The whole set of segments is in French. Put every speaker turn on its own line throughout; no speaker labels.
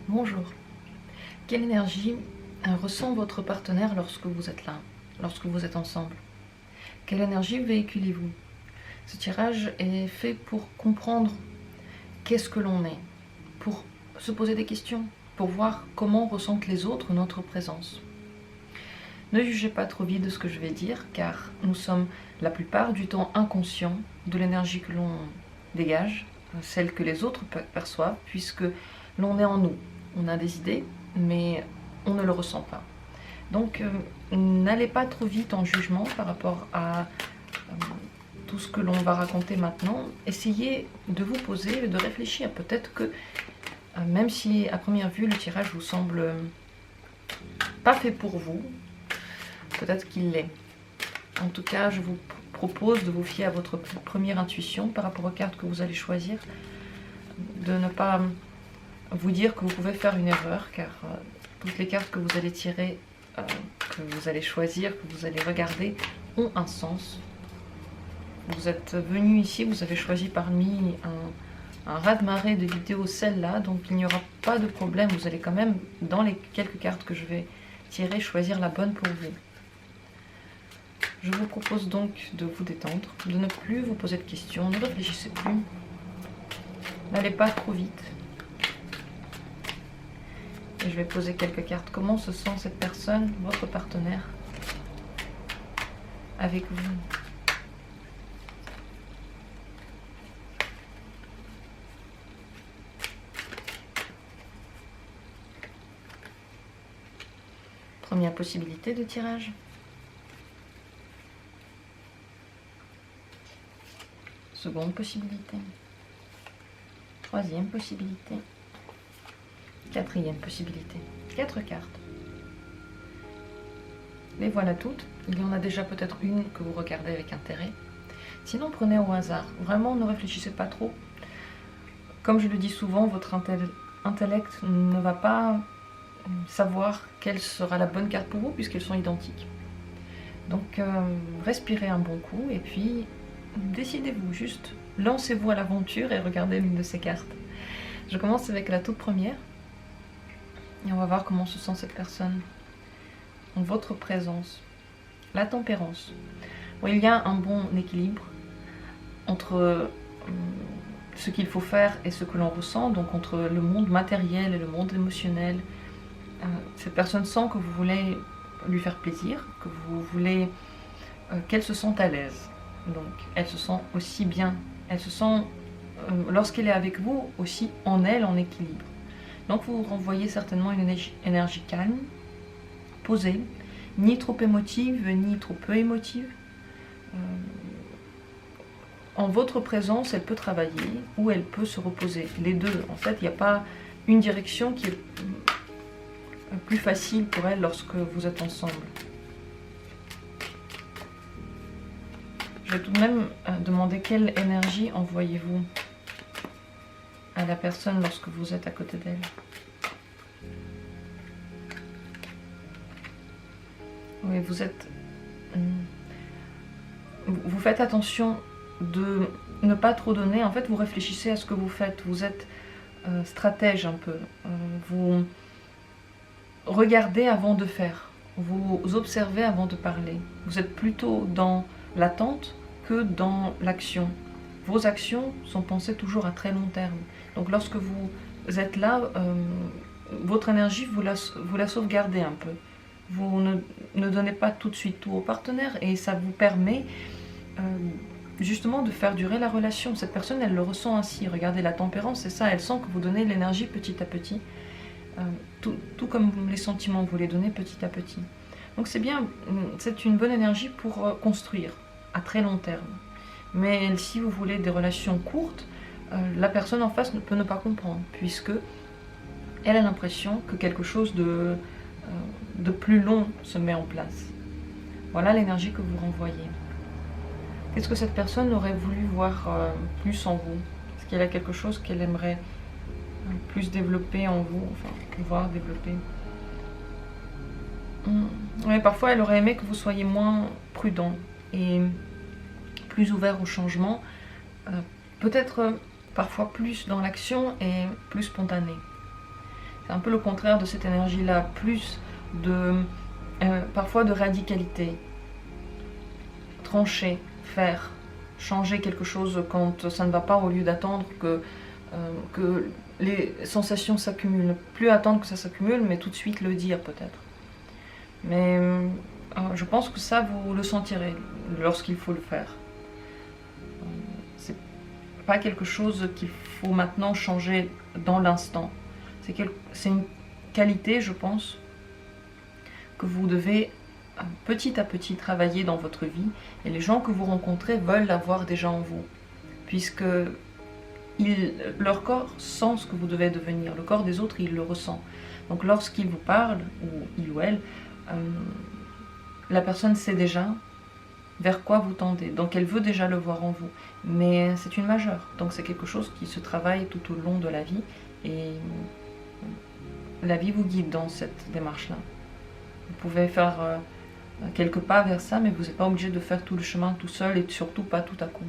Bonjour. Quelle énergie ressent votre partenaire lorsque vous êtes là, lorsque vous êtes ensemble? Quelle énergie véhiculez-vous? Ce tirage est fait pour comprendre qu'est-ce que l'on est, pour se poser des questions, pour voir comment ressentent les autres notre présence. Ne jugez pas trop vite de ce que je vais dire, car nous sommes la plupart du temps inconscients de l'énergie que l'on dégage, celle que les autres perçoivent, puisque l'on est en nous. On a des idées, mais on ne le ressent pas. Donc, n'allez pas trop vite en jugement par rapport à tout ce que l'on va raconter maintenant. Essayez de vous poser et de réfléchir. Peut-être que, même si à première vue le tirage vous semble pas fait pour vous, peut-être qu'il l'est. En tout cas, je vous propose de vous fier à votre première intuition par rapport aux cartes que vous allez choisir, de ne pas vous dire que vous pouvez faire une erreur, car toutes les cartes que vous allez tirer, que vous allez choisir, que vous allez regarder, ont un sens. Vous êtes venu ici, vous avez choisi parmi un raz-de-marée de vidéos celle-là, donc il n'y aura pas de problème. Vous allez quand même, dans les quelques cartes que je vais tirer, choisir la bonne pour vous. Je vous propose donc de vous détendre, de ne plus vous poser de questions, ne réfléchissez plus, n'allez pas trop vite. Et je vais poser quelques cartes. Comment se sent cette personne, votre partenaire, avec vous? Première possibilité de tirage. Seconde possibilité. Troisième possibilité. Quatrième possibilité. 4 cartes. Les voilà toutes. Il y en a déjà peut-être une que vous regardez avec intérêt. Sinon, prenez au hasard. Vraiment, ne réfléchissez pas trop. Comme je le dis souvent, votre intellect ne va pas savoir quelle sera la bonne carte pour vous puisqu'elles sont identiques. Donc, respirez un bon coup et puis décidez-vous. Juste lancez-vous à l'aventure et regardez l'une de ces cartes. Je commence avec la toute première. Et on va voir comment se sent cette personne en votre présence. La tempérance. Bon, il y a un bon équilibre entre ce qu'il faut faire et ce que l'on ressent, donc entre le monde matériel et le monde émotionnel. Cette personne sent que vous voulez lui faire plaisir, que vous voulez qu'elle se sente à l'aise. Donc elle se sent aussi bien, elle se sent, lorsqu'elle est avec vous, aussi en elle, en équilibre. Donc vous renvoyez certainement une énergie calme, posée, ni trop émotive, ni trop peu émotive. En votre présence, elle peut travailler ou elle peut se reposer. Les deux, en fait, il n'y a pas une direction qui est plus facile pour elle lorsque vous êtes ensemble. Je vais tout de même demander quelle énergie envoyez-vous à la personne lorsque vous êtes à côté d'elle. Oui, vous êtes... Vous faites attention de ne pas trop donner. En fait, vous réfléchissez à ce que vous faites. Vous êtes stratège un peu. Vous regardez avant de faire. Vous observez avant de parler. Vous êtes plutôt dans l'attente que dans l'action. Vos actions sont pensées toujours à très long terme. Donc lorsque vous êtes là, votre énergie, vous la sauvegardez un peu. Vous ne donnez pas tout de suite tout au partenaire et ça vous permet justement de faire durer la relation. Cette personne, elle le ressent ainsi. Regardez la tempérance, c'est ça, elle sent que vous donnez l'énergie petit à petit. Tout comme les sentiments, vous les donnez petit à petit. Donc c'est bien, c'est une bonne énergie pour construire à très long terme. Mais si vous voulez des relations courtes, la personne en face ne peut ne pas comprendre, puisque elle a l'impression que quelque chose de plus long se met en place. Voilà l'énergie que vous renvoyez. Qu'est-ce que cette personne aurait voulu voir plus en vous? Est-ce qu'elle a quelque chose qu'elle aimerait plus développer en vous, enfin, pouvoir développer? Oui, parfois elle aurait aimé que vous soyez moins prudent et plus ouvert au changement, peut-être parfois plus dans l'action et plus spontané. C'est un peu le contraire de cette énergie-là, plus de, parfois de radicalité. Trancher, faire, changer quelque chose quand ça ne va pas, au lieu d'attendre que les sensations s'accumulent. Plus attendre que ça s'accumule, mais tout de suite le dire peut-être. Mais je pense que ça, vous le sentirez lorsqu'il faut le faire. C'est pas quelque chose qu'il faut maintenant changer dans l'instant. C'est une qualité, je pense, que vous devez petit à petit travailler dans votre vie, et les gens que vous rencontrez veulent l'avoir déjà en vous, puisque leur corps sent ce que vous devez devenir, le corps des autres il le ressent. Donc lorsqu'il vous parle, ou il ou elle, la personne sait déjà vers quoi vous tendez, donc elle veut déjà le voir en vous, mais c'est une majeure, donc c'est quelque chose qui se travaille tout au long de la vie, et la vie vous guide dans cette démarche-là. Vous pouvez faire quelques pas vers ça, mais vous n'êtes pas obligé de faire tout le chemin tout seul, et surtout pas tout à coup.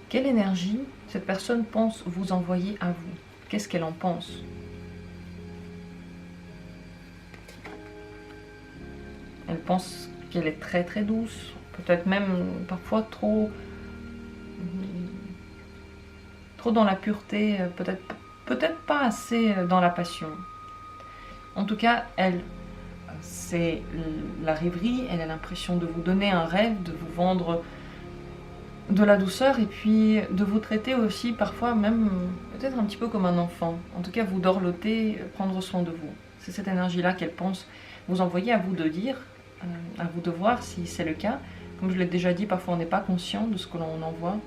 Quelle énergie cette personne pense vous envoyer à vous? Qu'est-ce qu'elle en pense? Elle pense qu'elle est très très douce, peut-être même parfois trop dans la pureté, peut-être pas assez dans la passion. En tout cas, elle, c'est la rêverie, elle a l'impression de vous donner un rêve, de vous vendre de la douceur, et puis de vous traiter aussi parfois même peut-être un petit peu comme un enfant. En tout cas, vous dorloter, prendre soin de vous. C'est cette énergie-là qu'elle pense vous envoyer, à vous de dire, à vous de voir si c'est le cas. Comme je l'ai déjà dit, parfois on n'est pas conscient de ce que l'on envoie,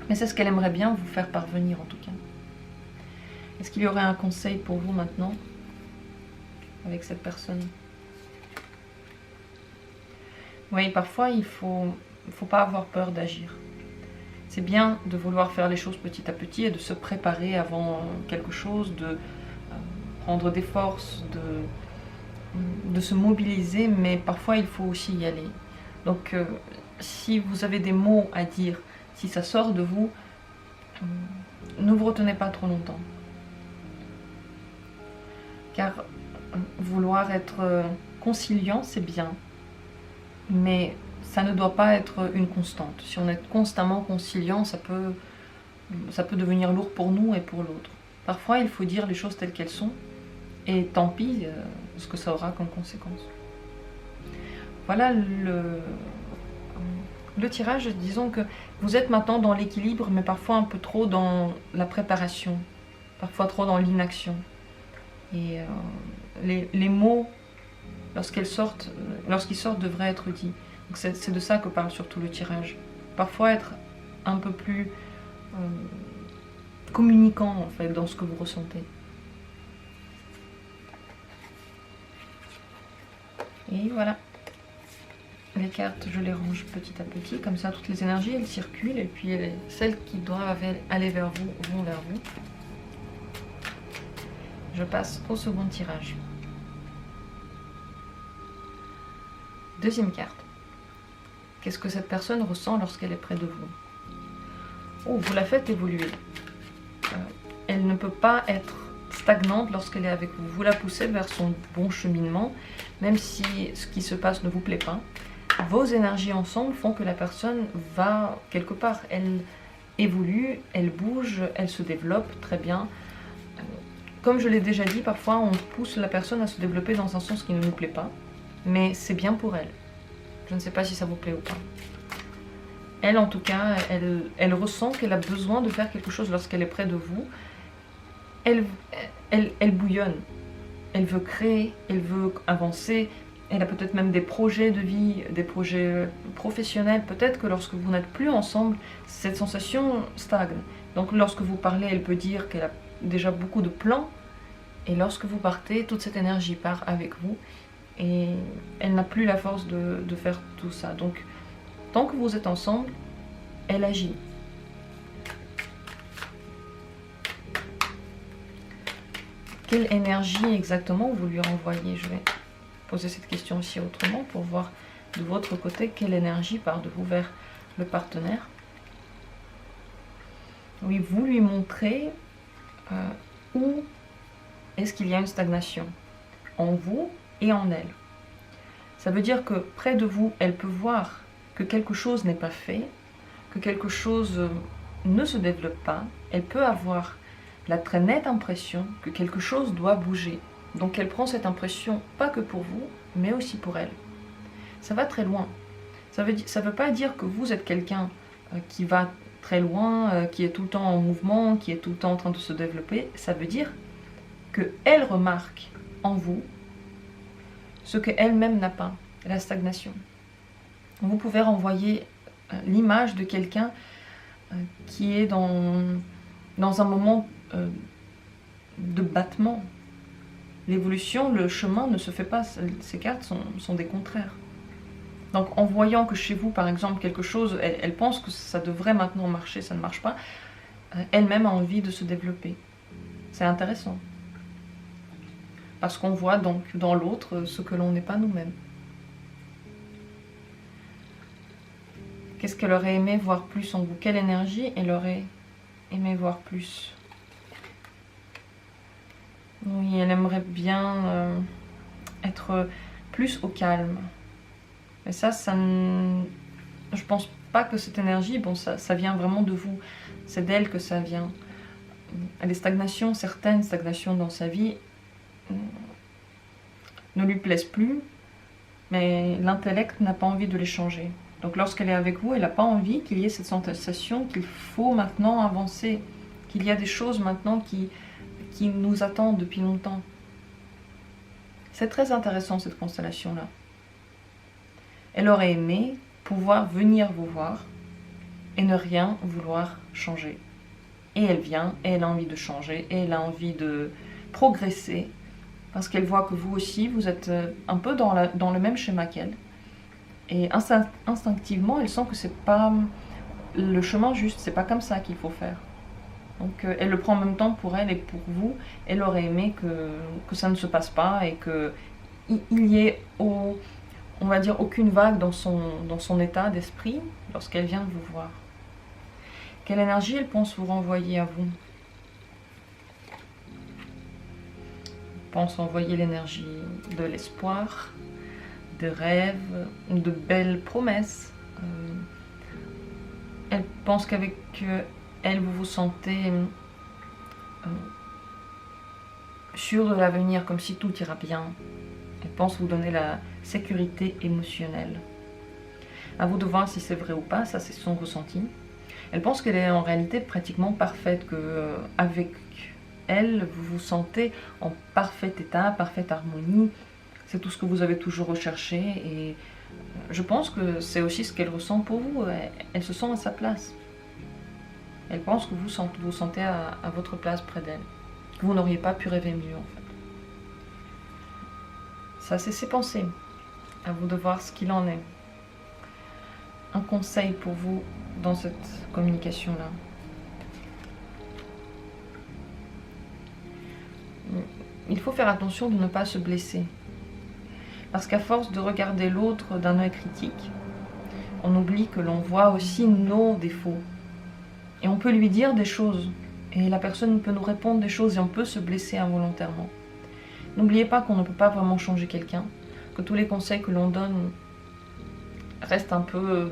mais c'est ce qu'elle aimerait bien vous faire parvenir en tout cas. Est-ce qu'il y aurait un conseil pour vous maintenant avec cette personne? Oui, parfois il faut pas avoir peur d'agir. C'est bien de vouloir faire les choses petit à petit et de se préparer avant quelque chose, de prendre des forces, de se mobiliser, mais parfois il faut aussi y aller. Donc si vous avez des mots à dire, si ça sort de vous, ne vous retenez pas trop longtemps. Car vouloir être conciliant, c'est bien, mais ça ne doit pas être une constante. Si on est constamment conciliant, ça peut devenir lourd pour nous et pour l'autre. Parfois, il faut dire les choses telles qu'elles sont, et tant pis ce que ça aura comme conséquence. Voilà le tirage. Disons que vous êtes maintenant dans l'équilibre, mais parfois un peu trop dans la préparation, parfois trop dans l'inaction. Et les mots, lorsqu'ils sortent, devraient être dits. C'est de ça que parle surtout le tirage. Parfois être un peu plus communicant en fait dans ce que vous ressentez. Et voilà. Les cartes, je les range petit à petit, comme ça toutes les énergies elles circulent, et puis celles qui doivent aller vers vous vont vers vous. Je passe au second tirage. Deuxième carte. Qu'est-ce que cette personne ressent lorsqu'elle est près de vous? Oh, vous la faites évoluer. Elle ne peut pas être stagnante lorsqu'elle est avec vous. Vous la poussez vers son bon cheminement, même si ce qui se passe ne vous plaît pas. Vos énergies ensemble font que la personne va quelque part. Elle évolue, elle bouge, elle se développe très bien. Comme je l'ai déjà dit, parfois on pousse la personne à se développer dans un sens qui ne nous plaît pas, mais c'est bien pour elle. Je ne sais pas si ça vous plaît ou pas. Elle, en tout cas, elle ressent qu'elle a besoin de faire quelque chose lorsqu'elle est près de vous. Elle bouillonne. Elle veut créer, elle veut avancer. Elle a peut-être même des projets de vie, des projets professionnels. Peut-être que lorsque vous n'êtes plus ensemble, cette sensation stagne. Donc lorsque vous parlez, elle peut dire qu'elle a déjà beaucoup de plans. Et lorsque vous partez, toute cette énergie part avec vous. Et elle n'a plus la force de faire tout ça. Donc, tant que vous êtes ensemble, elle agit. Quelle énergie exactement vous lui renvoyez? Je vais poser cette question aussi autrement pour voir de votre côté quelle énergie part de vous vers le partenaire. Oui, vous lui montrez où est-ce qu'il y a une stagnation en vous et en elle. Ça veut dire que près de vous, elle peut voir que quelque chose n'est pas fait, que quelque chose ne se développe pas. Elle peut avoir la très nette impression que quelque chose doit bouger. Donc elle prend cette impression pas que pour vous, mais aussi pour elle. Ça va très loin. Ça veut pas dire que vous êtes quelqu'un qui va très loin, qui est tout le temps en mouvement, qui est tout le temps en train de se développer. Ça veut dire qu'elle remarque en vous ce qu'elle-même n'a pas, la stagnation. Vous pouvez renvoyer l'image de quelqu'un qui est dans un moment de battement. L'évolution, le chemin ne se fait pas, ces cartes sont des contraires. Donc en voyant que chez vous, par exemple, quelque chose, elle pense que ça devrait maintenant marcher, ça ne marche pas, elle-même a envie de se développer. C'est intéressant. Parce qu'on voit donc dans l'autre ce que l'on n'est pas nous-mêmes. Qu'est-ce qu'elle aurait aimé voir plus en vous? Quelle énergie elle aurait aimé voir plus? Oui, elle aimerait bien être plus au calme. Mais ça je pense pas que cette énergie, bon, ça vient vraiment de vous. C'est d'elle que ça vient. Les stagnations, certaines stagnations dans sa vie ne lui plaisent plus, mais l'intellect n'a pas envie de les changer. Donc lorsqu'elle est avec vous, elle n'a pas envie qu'il y ait cette sensation qu'il faut maintenant avancer, qu'il y a des choses maintenant qui nous attendent depuis longtemps. C'est très intéressant cette constellation-là. Elle aurait aimé pouvoir venir vous voir et ne rien vouloir changer. Et elle vient, et elle a envie de changer, et elle a envie de progresser, parce qu'elle voit que vous aussi, vous êtes un peu dans le même schéma qu'elle. Et instinctivement, elle sent que c'est pas le chemin juste, c'est pas comme ça qu'il faut faire. Donc elle le prend en même temps pour elle et pour vous. Elle aurait aimé que ça ne se passe pas et qu'il y ait, on va dire, aucune vague dans son état d'esprit lorsqu'elle vient vous voir. Quelle énergie elle pense vous renvoyer à vous? Pense envoyer l'énergie de l'espoir, de rêves, de belles promesses. Elle pense qu'avec elle, vous vous sentez sûr de l'avenir, comme si tout ira bien. Elle pense vous donner la sécurité émotionnelle. À vous de voir si c'est vrai ou pas, ça c'est son ressenti. Elle pense qu'elle est en réalité pratiquement parfaite, qu'avec elle, vous vous sentez en parfait état, parfaite harmonie. C'est tout ce que vous avez toujours recherché et je pense que c'est aussi ce qu'elle ressent pour vous. Elle se sent à sa place. Elle pense que vous vous sentez à votre place près d'elle. Que vous n'auriez pas pu rêver mieux en fait. Ça c'est ses pensées. À vous de voir ce qu'il en est. Un conseil pour vous dans cette communication-là. Il faut faire attention de ne pas se blesser. Parce qu'à force de regarder l'autre d'un œil critique, on oublie que l'on voit aussi nos défauts. Et on peut lui dire des choses. Et la personne peut nous répondre des choses et on peut se blesser involontairement. N'oubliez pas qu'on ne peut pas vraiment changer quelqu'un. Que tous les conseils que l'on donne restent un peu...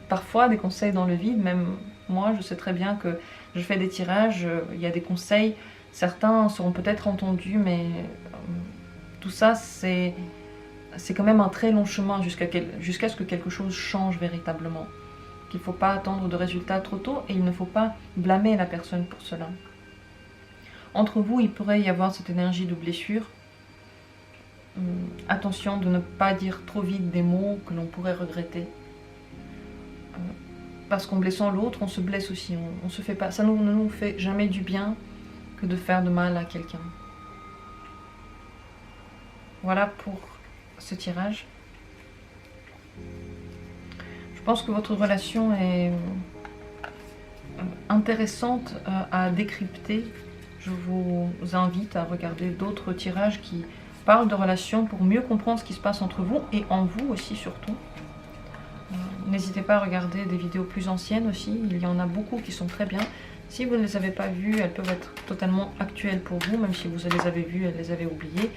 parfois des conseils dans le vide. Même moi, je sais très bien que je fais des tirages. Il y a des conseils. Certains seront peut-être entendus, mais tout ça, c'est quand même un très long chemin jusqu'à ce que quelque chose change véritablement. Qu'il ne faut pas attendre de résultats trop tôt et il ne faut pas blâmer la personne pour cela. Entre vous, il pourrait y avoir cette énergie de blessure. Attention de ne pas dire trop vite des mots que l'on pourrait regretter. Parce qu'en blessant l'autre, on se blesse aussi. On se fait pas, ça ne nous fait jamais du bien que de faire de mal à quelqu'un. Voilà pour ce tirage. Je pense que votre relation est intéressante à décrypter. Je vous invite à regarder d'autres tirages qui parlent de relations pour mieux comprendre ce qui se passe entre vous et en vous aussi surtout. N'hésitez pas à regarder des vidéos plus anciennes aussi, il y en a beaucoup qui sont très bien. Si vous ne les avez pas vues, elles peuvent être totalement actuelles pour vous, même si vous les avez vues, elles les avez oubliées.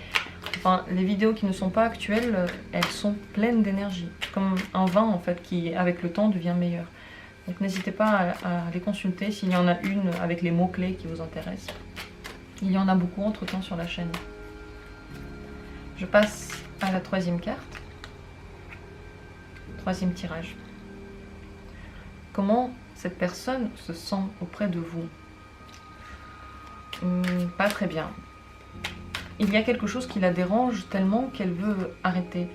Enfin, les vidéos qui ne sont pas actuelles, elles sont pleines d'énergie. Comme un vin, en fait, qui, avec le temps, devient meilleur. Donc n'hésitez pas à les consulter s'il y en a une avec les mots-clés qui vous intéressent. Il y en a beaucoup entre-temps sur la chaîne. Je passe à la troisième carte. Troisième tirage. Comment cette personne se sent auprès de vous? Pas très bien. Il y a quelque chose qui la dérange tellement qu'elle veut arrêter.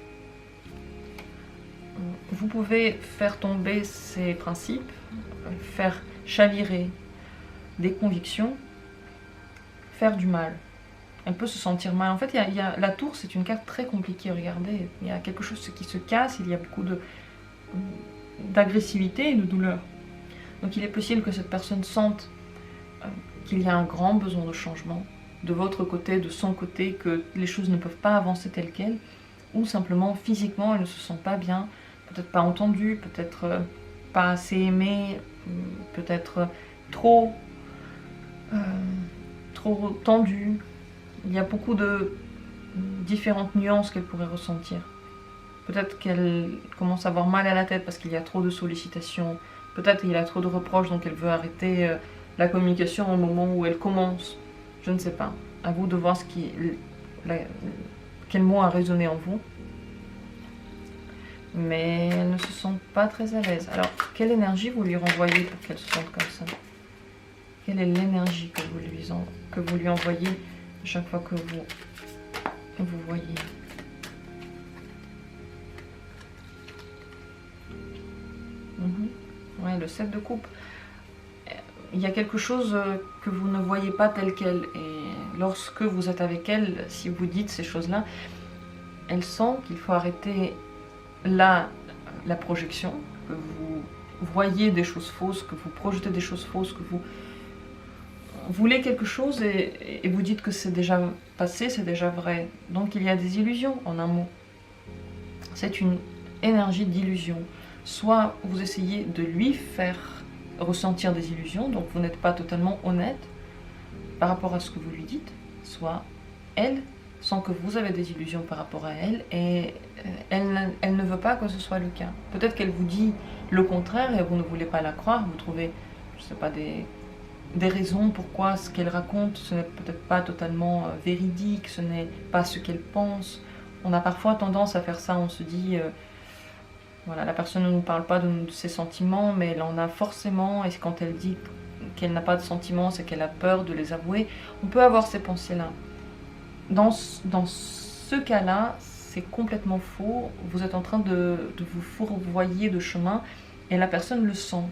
Vous pouvez faire tomber ses principes, faire chavirer des convictions, faire du mal. Elle peut se sentir mal. En fait, la tour, c'est une carte très compliquée, regardez. Il y a quelque chose qui se casse, il y a beaucoup d'agressivité et de douleur. Donc il est possible que cette personne sente qu'il y a un grand besoin de changement, de votre côté, de son côté, que les choses ne peuvent pas avancer telles quelles, ou simplement physiquement elle ne se sent pas bien, peut-être pas entendue, peut-être pas assez aimée, peut-être trop tendue. Il y a beaucoup de différentes nuances qu'elle pourrait ressentir. Peut-être qu'elle commence à avoir mal à la tête parce qu'il y a trop de sollicitations, peut-être qu'il y a trop de reproches donc elle veut arrêter la communication au moment où elle commence. Je ne sais pas. À vous de voir quel mot a résonné en vous. Mais elle ne se sent pas très à l'aise. Alors, quelle énergie vous lui renvoyez pour qu'elle se sente comme ça? Quelle est l'énergie que vous lui envoyez à chaque fois que vous voyez? Ouais, le 7 de coupe. Il y a quelque chose que vous ne voyez pas tel quel. Et lorsque vous êtes avec elle, si vous dites ces choses-là, elle sent qu'il faut arrêter la projection, que vous voyez des choses fausses, que vous projetez des choses fausses, que vous voulez quelque chose et vous dites que c'est déjà passé, c'est déjà vrai. Donc il y a des illusions en un mot. C'est une énergie d'illusion. Soit vous essayez de lui faire ressentir des illusions, donc vous n'êtes pas totalement honnête par rapport à ce que vous lui dites, soit elle sent que vous avez des illusions par rapport à elle et elle ne veut pas que ce soit le cas. Peut-être qu'elle vous dit le contraire et vous ne voulez pas la croire, vous trouvez, je sais pas, des raisons pourquoi ce qu'elle raconte ce n'est peut-être pas totalement véridique, ce n'est pas ce qu'elle pense. On a parfois tendance à faire ça, on se dit voilà, la personne ne nous parle pas de ses sentiments, mais elle en a forcément, et quand elle dit qu'elle n'a pas de sentiments, c'est qu'elle a peur de les avouer. On peut avoir ces pensées-là. Dans ce cas-là, c'est complètement faux. Vous êtes en train de vous fourvoyer de chemin, et la personne le sent.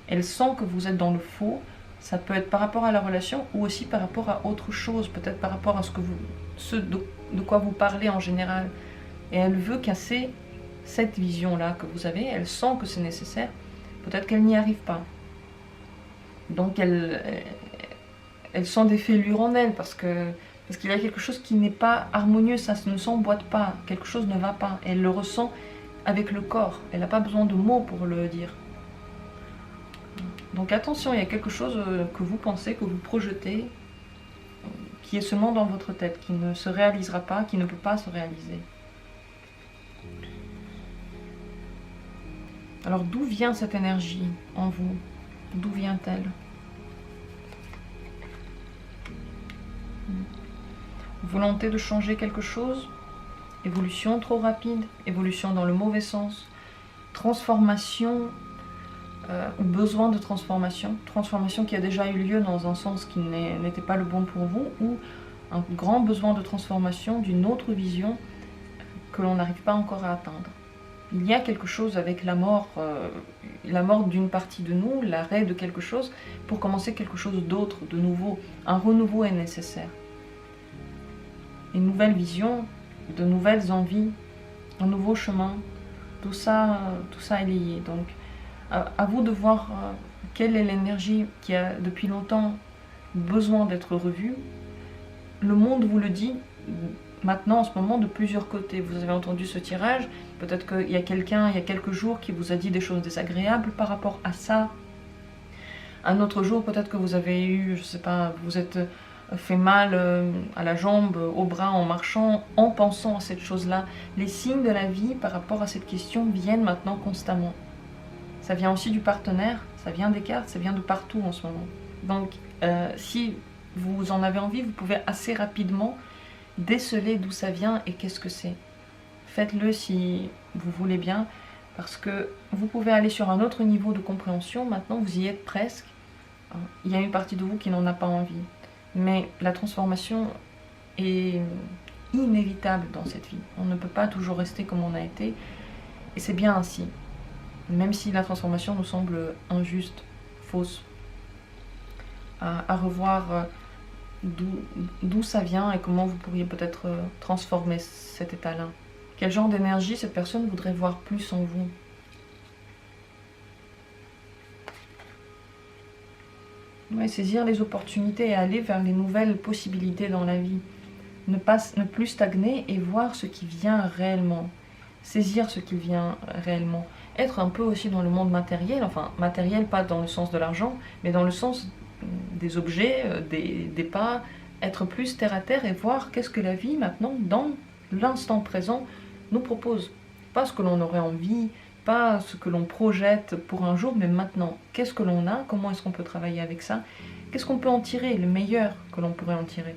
Elle sent que vous êtes dans le faux. Ça peut être par rapport à la relation, ou aussi par rapport à autre chose, peut-être par rapport à de quoi vous parlez en général. Et elle veut casser cette vision-là que vous avez, elle sent que c'est nécessaire, peut-être qu'elle n'y arrive pas. Donc elle sent des fêlures en elle, parce qu'il y a quelque chose qui n'est pas harmonieux, ça ne s'emboîte pas, quelque chose ne va pas, elle le ressent avec le corps, elle n'a pas besoin de mots pour le dire. Donc attention, il y a quelque chose que vous pensez, que vous projetez, qui est seulement dans votre tête, qui ne se réalisera pas, qui ne peut pas se réaliser. Alors d'où vient cette énergie en vous? D'où vient-elle? Volonté de changer quelque chose? Évolution trop rapide? Évolution dans le mauvais sens? Transformation ou besoin de transformation? Transformation qui a déjà eu lieu dans un sens qui n'était pas le bon pour vous, ou un grand besoin de transformation d'une autre vision que l'on n'arrive pas encore à atteindre. Il y a quelque chose avec la mort d'une partie de nous, l'arrêt de quelque chose, pour commencer quelque chose d'autre, de nouveau. Un renouveau est nécessaire. Une nouvelle vision, de nouvelles envies, un nouveau chemin, tout ça est lié. Donc, à vous de voir quelle est l'énergie qui a depuis longtemps besoin d'être revue. Le monde vous le dit maintenant, en ce moment, de plusieurs côtés. Vous avez entendu ce tirage, peut-être qu'il y a quelqu'un, il y a quelques jours, qui vous a dit des choses désagréables par rapport à ça. Un autre jour, peut-être que vous avez eu, je sais pas, vous êtes fait mal à la jambe, au bras en marchant, en pensant à cette chose-là. Les signes de la vie par rapport à cette question viennent maintenant constamment. Ça vient aussi du partenaire, ça vient des cartes, ça vient de partout en ce moment. Donc, si vous en avez envie, vous pouvez assez rapidement déceler d'où ça vient et qu'est-ce que c'est. Faites-le si vous voulez bien, parce que vous pouvez aller sur un autre niveau de compréhension. Maintenant, vous y êtes presque. Il y a une partie de vous qui n'en a pas envie. Mais la transformation est inévitable dans cette vie. On ne peut pas toujours rester comme on a été. Et c'est bien ainsi. Même si la transformation nous semble injuste, fausse. À revoir d'où ça vient et comment vous pourriez peut-être transformer cet état-là. Quel genre d'énergie cette personne voudrait voir plus en vous? Ouais, saisir les opportunités et aller vers les nouvelles possibilités dans la vie. Ne plus stagner et voir ce qui vient réellement. Saisir ce qui vient réellement. Être un peu aussi dans le monde matériel, enfin matériel pas dans le sens de l'argent, mais dans le sens des objets, des pas, être plus terre à terre et voir qu'est-ce que la vie maintenant, dans l'instant présent, nous propose. Pas ce que l'on aurait envie, pas ce que l'on projette pour un jour, mais maintenant. Qu'est-ce que l'on a? Comment est-ce qu'on peut travailler avec ça? Qu'est-ce qu'on peut en tirer? Le meilleur que l'on pourrait en tirer.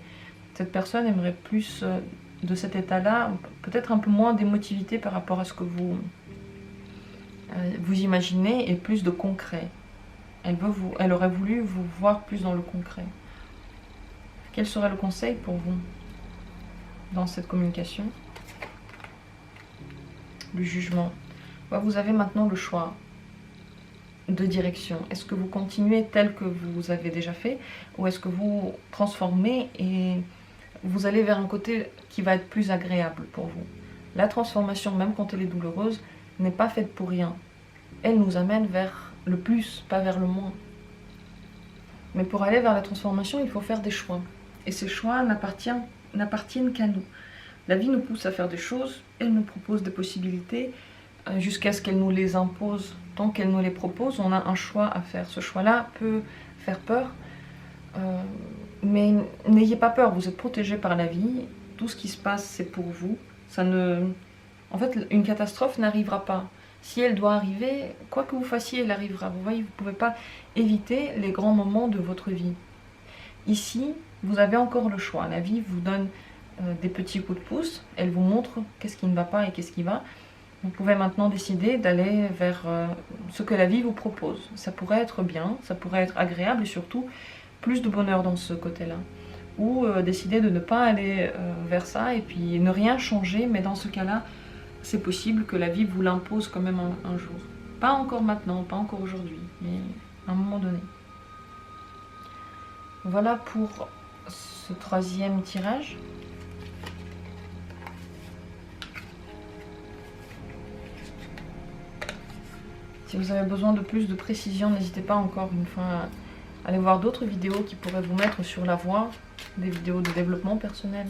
Cette personne aimerait plus de cet état-là, peut-être un peu moins d'émotivité par rapport à ce que vous imaginez et plus de concret. Elle aurait voulu vous voir plus dans le concret. Quel serait le conseil pour vous dans cette communication? Le jugement. Vous avez maintenant le choix de direction. Est-ce que vous continuez tel que vous avez déjà fait, ou est-ce que vous transformez et vous allez vers un côté qui va être plus agréable pour vous? La transformation, même quand elle est douloureuse, n'est pas faite pour rien. Elle nous amène vers le plus, pas vers le moins. Mais pour aller vers la transformation, il faut faire des choix. Et ces choix n'appartiennent qu'à nous. La vie nous pousse à faire des choses, elle nous propose des possibilités, jusqu'à ce qu'elle nous les impose. Tant qu'elle nous les propose, on a un choix à faire. Ce choix-là peut faire peur, mais n'ayez pas peur, vous êtes protégé par la vie. Tout ce qui se passe, c'est pour vous. En fait, une catastrophe n'arrivera pas. Si elle doit arriver, quoi que vous fassiez, elle arrivera. Vous voyez, vous ne pouvez pas éviter les grands moments de votre vie. Ici, vous avez encore le choix. La vie vous donne des petits coups de pouce. Elle vous montre qu'est-ce qui ne va pas et qu'est-ce qui va. Vous pouvez maintenant décider d'aller vers ce que la vie vous propose. Ça pourrait être bien, ça pourrait être agréable et surtout plus de bonheur dans ce côté-là. Ou décider de ne pas aller vers ça et puis ne rien changer, mais dans ce cas-là, c'est possible que la vie vous l'impose quand même un jour. Pas encore maintenant, pas encore aujourd'hui, mais à un moment donné. Voilà pour ce troisième tirage. Si vous avez besoin de plus de précision, n'hésitez pas encore une fois à aller voir d'autres vidéos qui pourraient vous mettre sur la voie, des vidéos de développement personnel.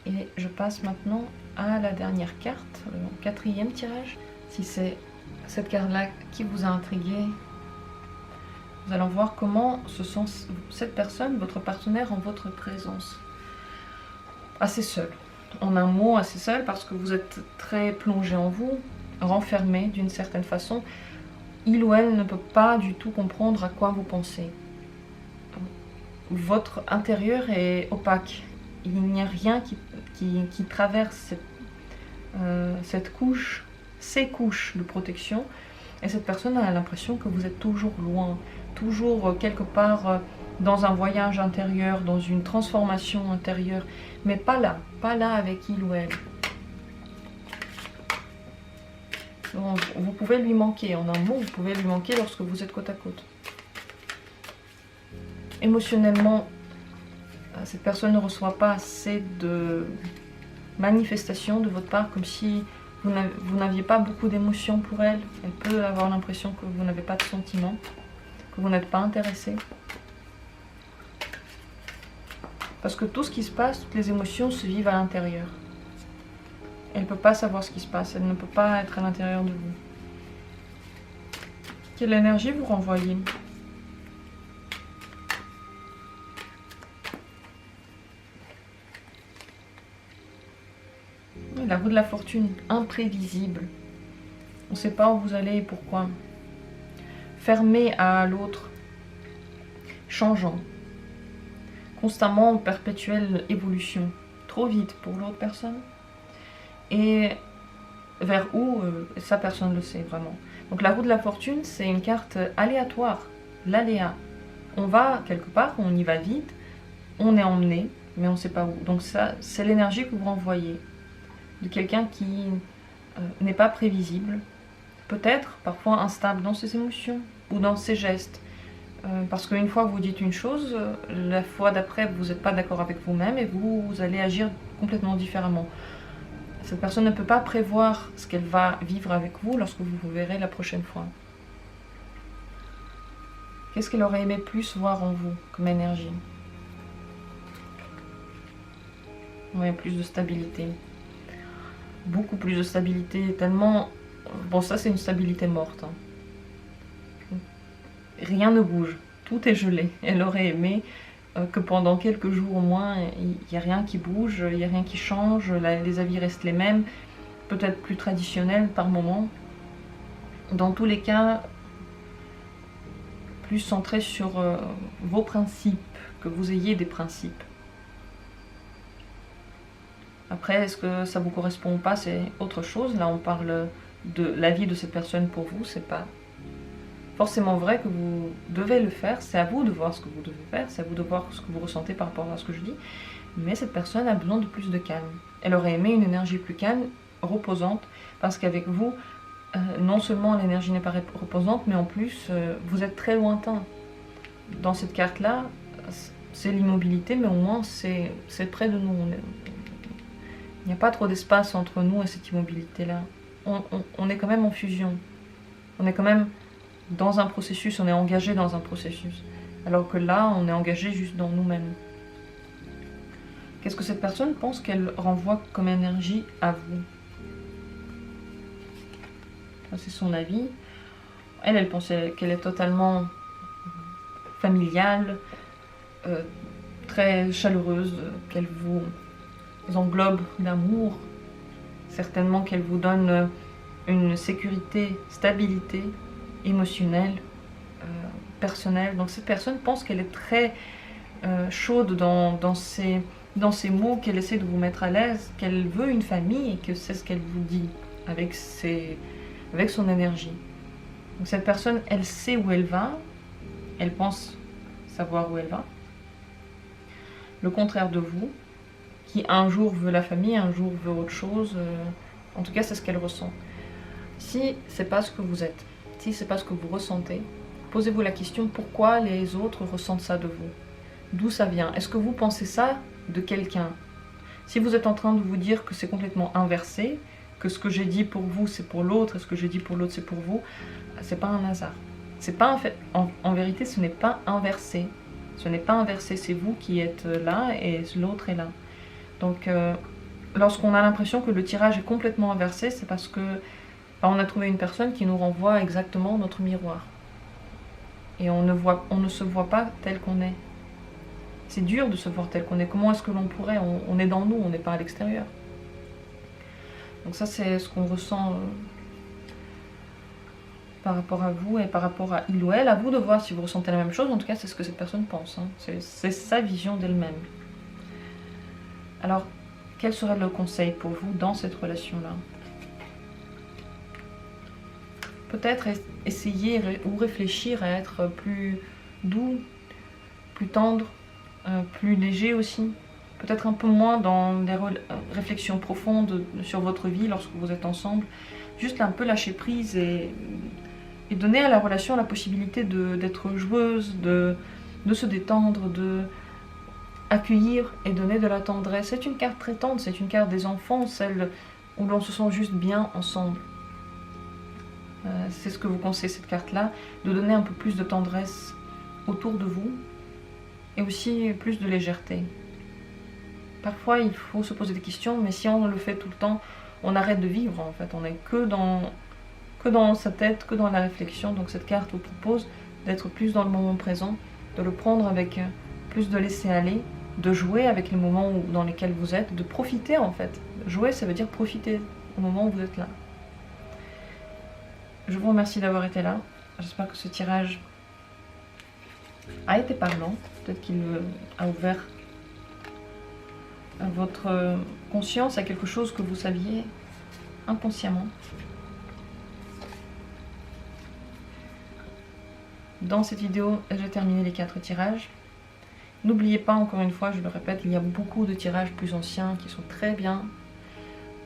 Et je passe maintenant à la dernière carte, le quatrième tirage. Si c'est cette carte-là qui vous a intrigué, nous allons voir comment se sent cette personne, votre partenaire, en votre présence. Assez seul. En un mot, assez seul parce que vous êtes très plongé en vous, renfermé d'une certaine façon. Il ou elle ne peut pas du tout comprendre à quoi vous pensez. Votre intérieur est opaque. Il n'y a rien qui traverse cette couche, ces couches de protection. Et cette personne a l'impression que vous êtes toujours loin, toujours quelque part dans un voyage intérieur, dans une transformation intérieure, mais pas là avec il ou elle. Donc, vous pouvez lui manquer, en un mot, vous pouvez lui manquer lorsque vous êtes côte à côte. Émotionnellement, cette personne ne reçoit pas assez de manifestations de votre part, comme si vous n'aviez pas beaucoup d'émotions pour elle. Elle peut avoir l'impression que vous n'avez pas de sentiments, que vous n'êtes pas intéressé. Parce que tout ce qui se passe, toutes les émotions se vivent à l'intérieur. Elle ne peut pas savoir ce qui se passe, elle ne peut pas être à l'intérieur de vous. Quelle énergie vous renvoyez? La roue de la fortune, imprévisible. On ne sait pas où vous allez et pourquoi. Fermé à l'autre, changeant. Constamment en perpétuelle évolution. Trop vite pour l'autre personne. Et vers où, ça personne ne le sait vraiment. Donc la roue de la fortune, c'est une carte aléatoire, l'aléa. On va quelque part, on y va vite, on est emmené, mais on ne sait pas où. Donc ça, c'est l'énergie que vous renvoyez de quelqu'un qui n'est pas prévisible, peut-être parfois instable dans ses émotions ou dans ses gestes. Parce qu'une fois vous dites une chose, la fois d'après vous n'êtes pas d'accord avec vous-même et vous allez agir complètement différemment. Cette personne ne peut pas prévoir ce qu'elle va vivre avec vous lorsque vous vous verrez la prochaine fois. Qu'est-ce qu'elle aurait aimé plus voir en vous comme énergie? Oui, plus de stabilité. Beaucoup plus de stabilité, tellement... Bon, ça c'est une stabilité morte. Hein. Rien ne bouge, tout est gelé. Elle aurait aimé que pendant quelques jours au moins, il n'y a rien qui bouge, il n'y a rien qui change, les avis restent les mêmes, peut-être plus traditionnels par moment. Dans tous les cas, plus centré sur vos principes, que vous ayez des principes. Après, est-ce que ça vous correspond ou pas, c'est autre chose. Là, on parle de la vie de cette personne pour vous, c'est pas forcément vrai que vous devez le faire, c'est à vous de voir ce que vous devez faire, c'est à vous de voir ce que vous ressentez par rapport à ce que je dis, mais cette personne a besoin de plus de calme. Elle aurait aimé une énergie plus calme, reposante, parce qu'avec vous, non seulement l'énergie n'est pas reposante, mais en plus, vous êtes très lointain. Dans cette carte-là, c'est l'immobilité, mais au moins c'est près de nous. Il n'y a pas trop d'espace entre nous et cette immobilité-là. On est quand même en fusion. On est quand même dans un processus, on est engagé dans un processus. Alors que là, on est engagé juste dans nous-mêmes. Qu'est-ce que cette personne pense qu'elle renvoie comme énergie à vous? C'est son avis. Elle pense qu'elle est totalement familiale, très chaleureuse, qu'elle vous englobe d'amour. Certainement qu'elle vous donne une sécurité, stabilité émotionnelle, personnelle. Donc cette personne pense qu'elle est très chaude dans ses mots, qu'elle essaie de vous mettre à l'aise, qu'elle veut une famille et que c'est ce qu'elle vous dit avec son énergie. Donc cette personne, elle sait où elle va, elle pense savoir où elle va. Le contraire de vous, qui un jour veut la famille, un jour veut autre chose, en tout cas c'est ce qu'elle ressent. Si c'est pas ce que vous êtes, si c'est pas ce que vous ressentez, posez-vous la question pourquoi les autres ressentent ça de vous. D'où ça vient? Est-ce que vous pensez ça de quelqu'un? Si vous êtes en train de vous dire que c'est complètement inversé, que ce que j'ai dit pour vous c'est pour l'autre et ce que j'ai dit pour l'autre c'est pour vous, c'est pas un hasard. C'est pas un fait. En vérité, ce n'est pas inversé. Ce n'est pas inversé, c'est vous qui êtes là et l'autre est là. Donc, lorsqu'on a l'impression que le tirage est complètement inversé, c'est parce que on a trouvé une personne qui nous renvoie exactement notre miroir. Et on ne se voit pas tel qu'on est. C'est dur de se voir tel qu'on est. Comment est-ce que l'on pourrait? On est dans nous, on n'est pas à l'extérieur. Donc ça, c'est ce qu'on ressent par rapport à vous et par rapport à il ou elle. À vous de voir si vous ressentez la même chose. En tout cas, c'est ce que cette personne pense. Hein. C'est sa vision d'elle-même. Alors, quel serait le conseil pour vous dans cette relation-là? Peut-être essayer ou réfléchir à être plus doux, plus tendre, plus léger aussi. Peut-être un peu moins dans des réflexions profondes sur votre vie lorsque vous êtes ensemble. Juste un peu lâcher prise et donner à la relation la possibilité d'être joueuse, de se détendre, de accueillir et donner de la tendresse. C'est une carte très tendre, c'est une carte des enfants, celle où l'on se sent juste bien ensemble. C'est ce que vous conseillez cette carte-là, de donner un peu plus de tendresse autour de vous et aussi plus de légèreté. Parfois il faut se poser des questions, mais si on le fait tout le temps, on arrête de vivre en fait, on n'est que dans que dans sa tête, que dans la réflexion. Donc cette carte vous propose d'être plus dans le moment présent, de le prendre avec plus de laisser aller, de jouer avec les moments dans lesquels vous êtes, de profiter en fait. Jouer, ça veut dire profiter au moment où vous êtes là. Je vous remercie d'avoir été là. J'espère que ce tirage a été parlant. Peut-être qu'il a ouvert votre conscience à quelque chose que vous saviez inconsciemment. Dans cette vidéo, j'ai terminé les 4 tirages. N'oubliez pas, encore une fois, je le répète, il y a beaucoup de tirages plus anciens qui sont très bien,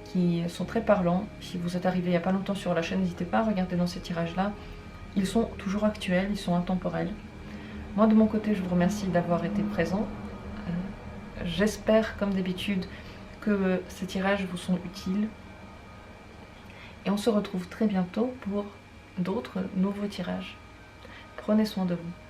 qui sont très parlants. Si vous êtes arrivé il n'y a pas longtemps sur la chaîne, n'hésitez pas à regarder dans ces tirages-là. Ils sont toujours actuels, ils sont intemporels. Moi, de mon côté, je vous remercie d'avoir été présent. J'espère, comme d'habitude, que ces tirages vous sont utiles. Et on se retrouve très bientôt pour d'autres nouveaux tirages. Prenez soin de vous.